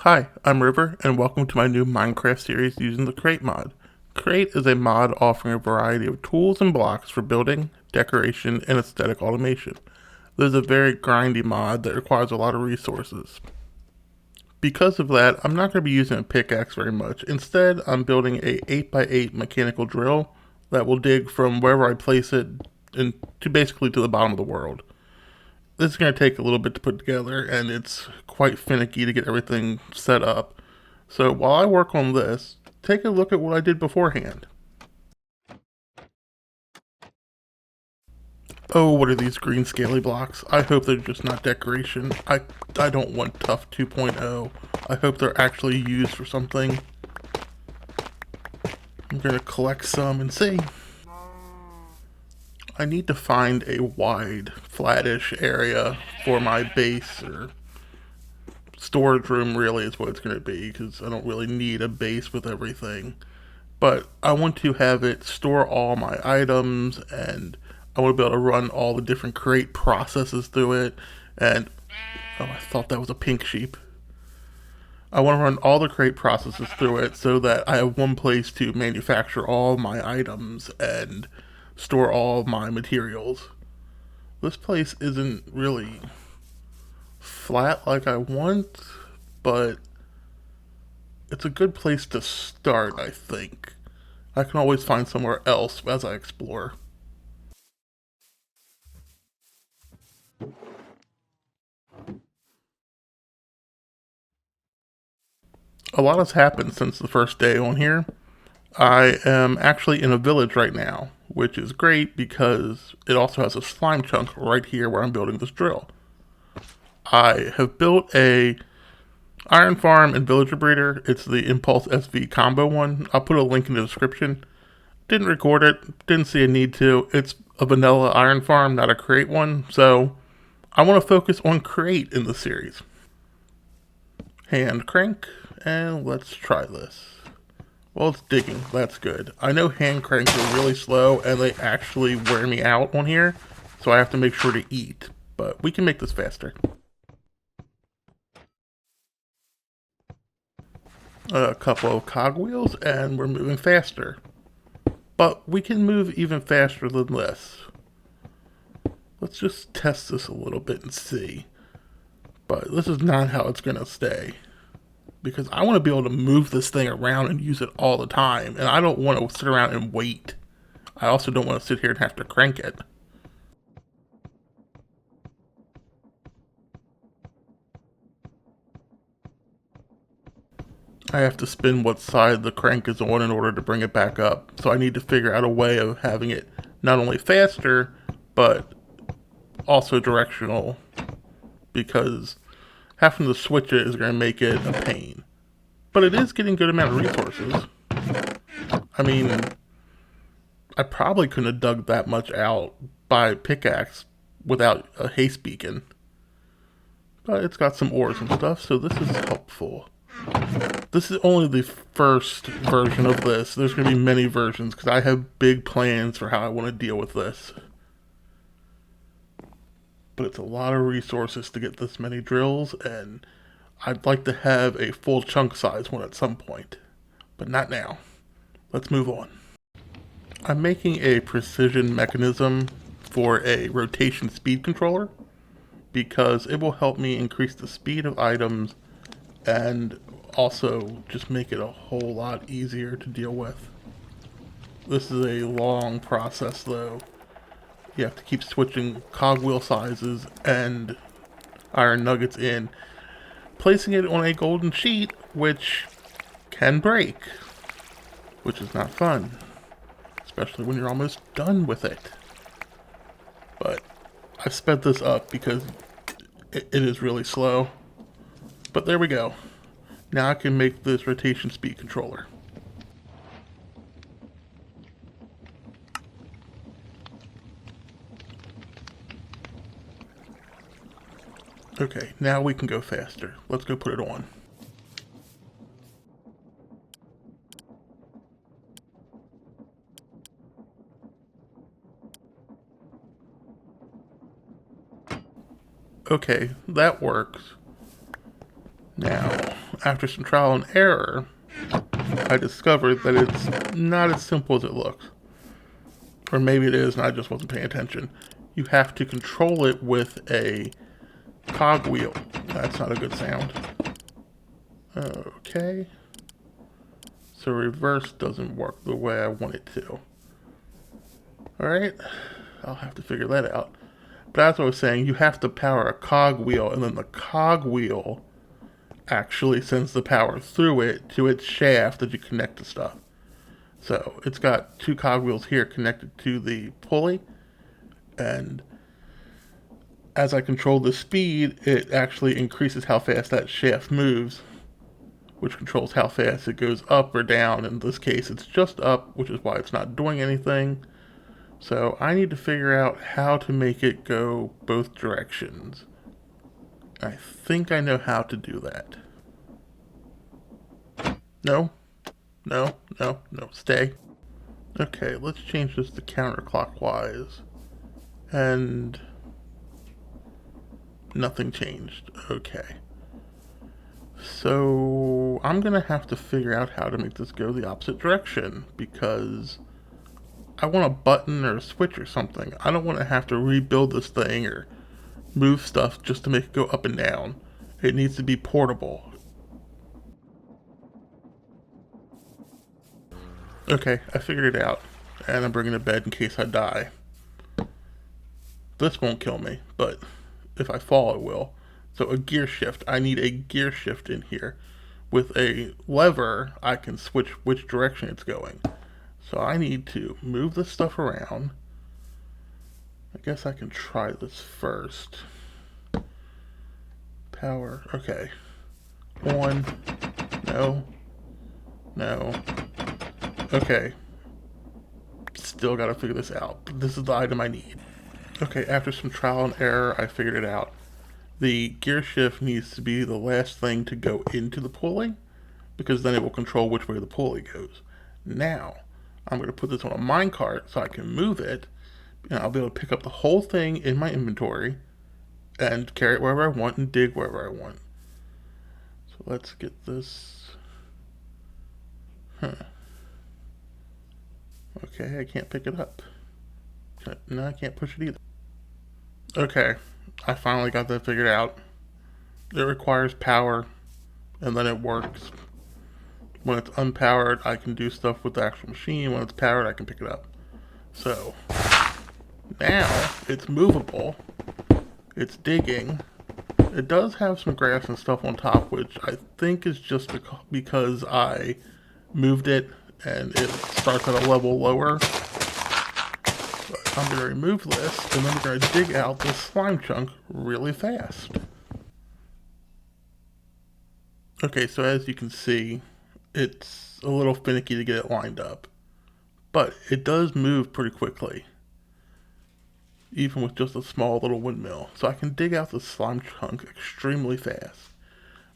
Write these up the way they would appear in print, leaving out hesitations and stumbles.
Hi, I'm River, and welcome to my new Minecraft series using the Create mod. Create is a mod offering a variety of tools and blocks for building, decoration, and aesthetic automation. This is a very grindy mod that requires a lot of resources. Because of that, I'm not going to be using a pickaxe very much. Instead, I'm building a 8x8 mechanical drill that will dig from wherever I place it to basically to the bottom of the world. This is going to take a little bit to put together, and it's quite finicky to get everything set up. So while I work on this, take a look at what I did beforehand. Oh, what are these green scaly blocks? I hope they're just not decoration. I don't want Tuff 2.0. I hope they're actually used for something. I'm going to collect some and see. I need to find a wide, flattish area for my base, or storage room really is what it's going to be, because I don't really need a base with everything. But I want to have it store all my items, and I want to be able to run all the different create processes through it. And oh, I thought that was a pink sheep. I want to run all the create processes through it so that I have one place to manufacture all my items and store all my materials. This place isn't really flat like I want, but it's a good place to start, I think. I can always find somewhere else as I explore. A lot has happened since the first day on here. I am actually in a village right now, which is great because it also has a slime chunk right here where I'm building this drill. I have built a iron farm and villager breeder. It's the Impulse SV combo one. I'll put a link in the description. Didn't record it, didn't see a need to. It's a vanilla iron farm, not a create one, so I want to focus on create in the series. Hand crank, and let's try this. Well, it's digging. That's good. I know hand cranks are really slow, and they actually wear me out on here, so I have to make sure to eat. But we can make this faster. A couple of cogwheels, and we're moving faster. But we can move even faster than this. Let's just test this a little bit and see. But this is not how it's going to stay, because I want to be able to move this thing around and use it all the time, and I don't want to sit around and wait. I also don't want to sit here and have to crank it. I have to spin what side the crank is on in order to bring it back up, so I need to figure out a way of having it not only faster, but also directional, because having to switch it is going to make it a pain. But it is getting good amount of resources. I mean, I probably couldn't have dug that much out by pickaxe without a haste beacon. But it's got some ores and stuff, so this is helpful. This is only the first version of this. There's going to be many versions because I have big plans for how I want to deal with this. But it's a lot of resources to get this many drills, and I'd like to have a full chunk size one at some point. But not now. Let's move on. I'm making a precision mechanism for a rotation speed controller because it will help me increase the speed of items and also just make it a whole lot easier to deal with. This is a long process though. You have to keep switching cogwheel sizes and iron nuggets in, placing it on a golden sheet, which can break, which is not fun, especially when you're almost done with it. But I've sped this up because it is really slow. But there we go. Now I can make this rotation speed controller. Okay, now we can go faster. Let's go put it on. Okay, that works. Now, after some trial and error, I discovered that it's not as simple as it looks. Or maybe it is and I just wasn't paying attention. You have to control it with a cogwheel. That's not a good sound. Okay. So reverse doesn't work the way I want it to. Alright. I'll have to figure that out. But as I was saying, you have to power a cogwheel, and then the cogwheel actually sends the power through it to its shaft that you connect to stuff. So it's got two cogwheels here connected to the pulley, and as I control the speed, it actually increases how fast that shaft moves, which controls how fast it goes up or down. In this case, it's just up, which is why it's not doing anything. So I need to figure out how to make it go both directions. I think I know how to do that. No, no, no, no, stay. Okay, let's change this to counterclockwise. And nothing changed. Okay. So I'm gonna have to figure out how to make this go the opposite direction, because I want a button or a switch or something. I don't want to have to rebuild this thing or move stuff just to make it go up and down. It needs to be portable. Okay, I figured it out. And I'm bringing it to bed in case I die. This won't kill me, but if I fall, it will. So a gear shift. I need a gear shift in here. With a lever, I can switch which direction it's going. So I need to move this stuff around. I guess I can try this first. Power, okay. On, no, no. Okay. Still gotta figure this out. This is the item I need. Okay, after some trial and error, I figured it out. The gear shift needs to be the last thing to go into the pulley, because then it will control which way the pulley goes. Now, I'm going to put this on a minecart so I can move it, and I'll be able to pick up the whole thing in my inventory and carry it wherever I want and dig wherever I want. So let's get this. Okay, I can't pick it up. No, I can't push it either. Okay, I finally got that figured out. It requires power, and then it works. When it's unpowered, I can do stuff with the actual machine. When it's powered, I can pick it up. So, now it's movable. It's digging. It does have some grass and stuff on top, which I think is just because I moved it and it starts at a level lower. But I'm going to remove this, and then we're going to dig out this slime chunk really fast. Okay, so as you can see, it's a little finicky to get it lined up, but it does move pretty quickly, even with just a small little windmill. So I can dig out the slime chunk extremely fast.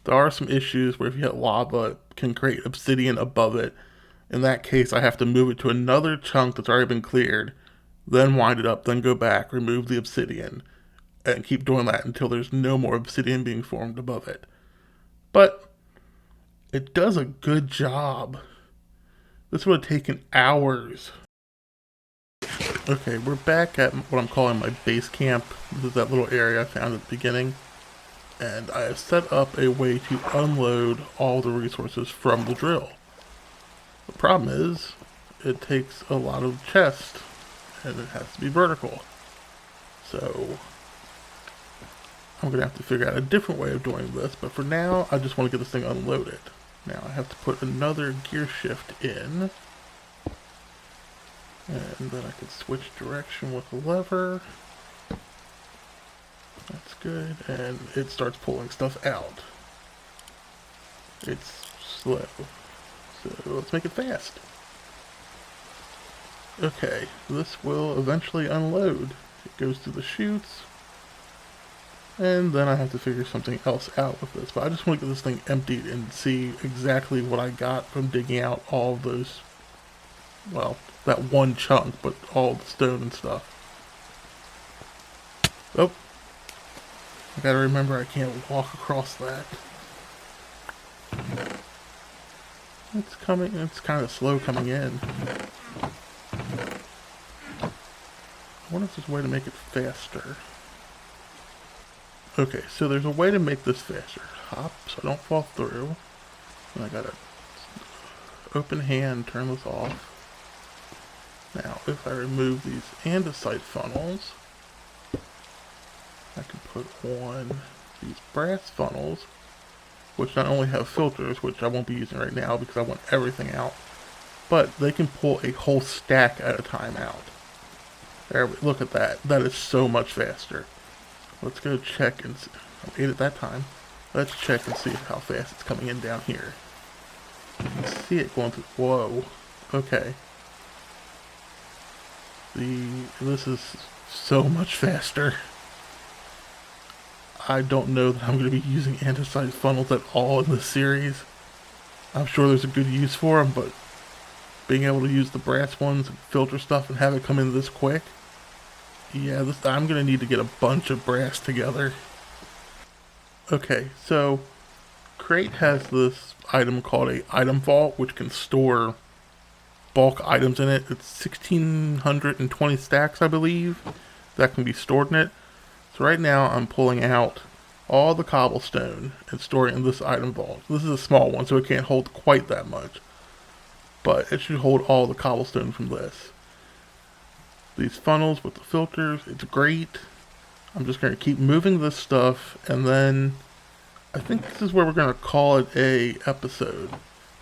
There are some issues where if you hit lava, it can create obsidian above it. In that case, I have to move it to another chunk that's already been cleared, then wind it up, then go back, remove the obsidian, and keep doing that until there's no more obsidian being formed above it. But it does a good job. This would have taken hours. Okay, we're back at what I'm calling my base camp. This is that little area I found at the beginning. And I have set up a way to unload all the resources from the drill. The problem is, it takes a lot of chest, and it has to be vertical. So, I'm going to have to figure out a different way of doing this, but for now, I just want to get this thing unloaded. Now I have to put another gear shift in, and then I can switch direction with the lever. That's good, and it starts pulling stuff out. It's slow, so let's make it fast. Okay, this will eventually unload. It goes through the chutes, and then I have to figure something else out with this. But I just want to get this thing emptied and see exactly what I got from digging out all of those, well, that one chunk, but all the stone and stuff. Oh, I gotta remember I can't walk across that. It's kind of slow coming in. I wonder if there's a way to make it faster. Okay, so there's a way to make this faster. Hop, so I don't fall through. And I gotta open hand, turn this off. Now, if I remove these andesite funnels, I can put on these brass funnels, which not only have filters, which I won't be using right now because I want everything out, but they can pull a whole stack at a time out. There, look at that. That is so much faster. Let's go check and see. I made it that time. Let's check and see how fast it's coming in down here. You can see it going through. Whoa. Okay. This is so much faster. I don't know that I'm going to be using andesite funnels at all in this series. I'm sure there's a good use for them, but being able to use the brass ones and filter stuff and have it come in this quick, yeah, I'm going to need to get a bunch of brass together. Okay, so Crate has this item called a item vault, which can store bulk items in it. It's 1,620 stacks, I believe, that can be stored in it. So right now I'm pulling out all the cobblestone and storing it in this item vault. This is a small one, so it can't hold quite that much, but it should hold all the cobblestone from this. These funnels with the filters, it's great. I'm just going to keep moving this stuff, and then I think this is where we're going to call it a episode,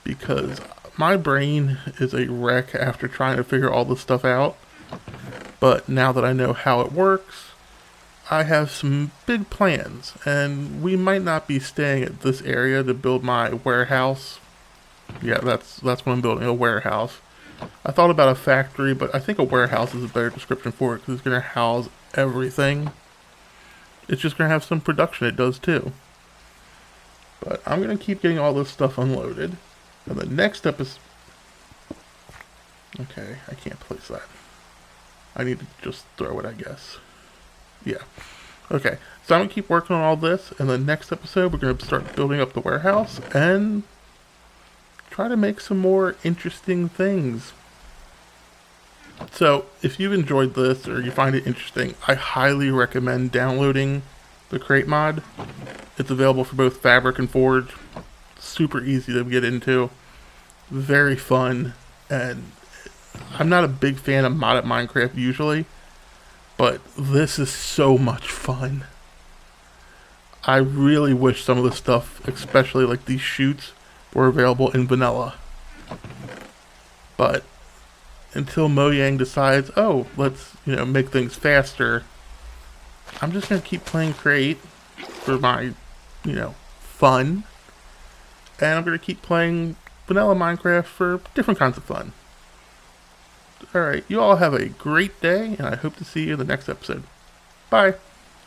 because my brain is a wreck after trying to figure all this stuff out. But now that I know how it works, I have some big plans, and we might not be staying at this area to build my warehouse. Yeah, that's what I'm building, a warehouse. I thought about a factory, but I think a warehouse is a better description for it because it's going to house everything. It's just going to have some production it does too. But I'm going to keep getting all this stuff unloaded. And the next step is... Okay, I can't place that. I need to just throw it, I guess. Yeah. Okay, so I'm going to keep working on all this, and the next episode we're going to start building up the warehouse and try to make some more interesting things. So, if you've enjoyed this or you find it interesting, I highly recommend downloading the Crate mod. It's available for both Fabric and Forge. Super easy to get into. Very fun. And I'm not a big fan of modded Minecraft usually, but this is so much fun. I really wish some of the stuff, especially like these chutes, were available in vanilla. But until Mojang decides, oh, let's, make things faster, I'm just going to keep playing Crate for my, fun. And I'm going to keep playing vanilla Minecraft for different kinds of fun. Alright, you all have a great day, and I hope to see you in the next episode. Bye!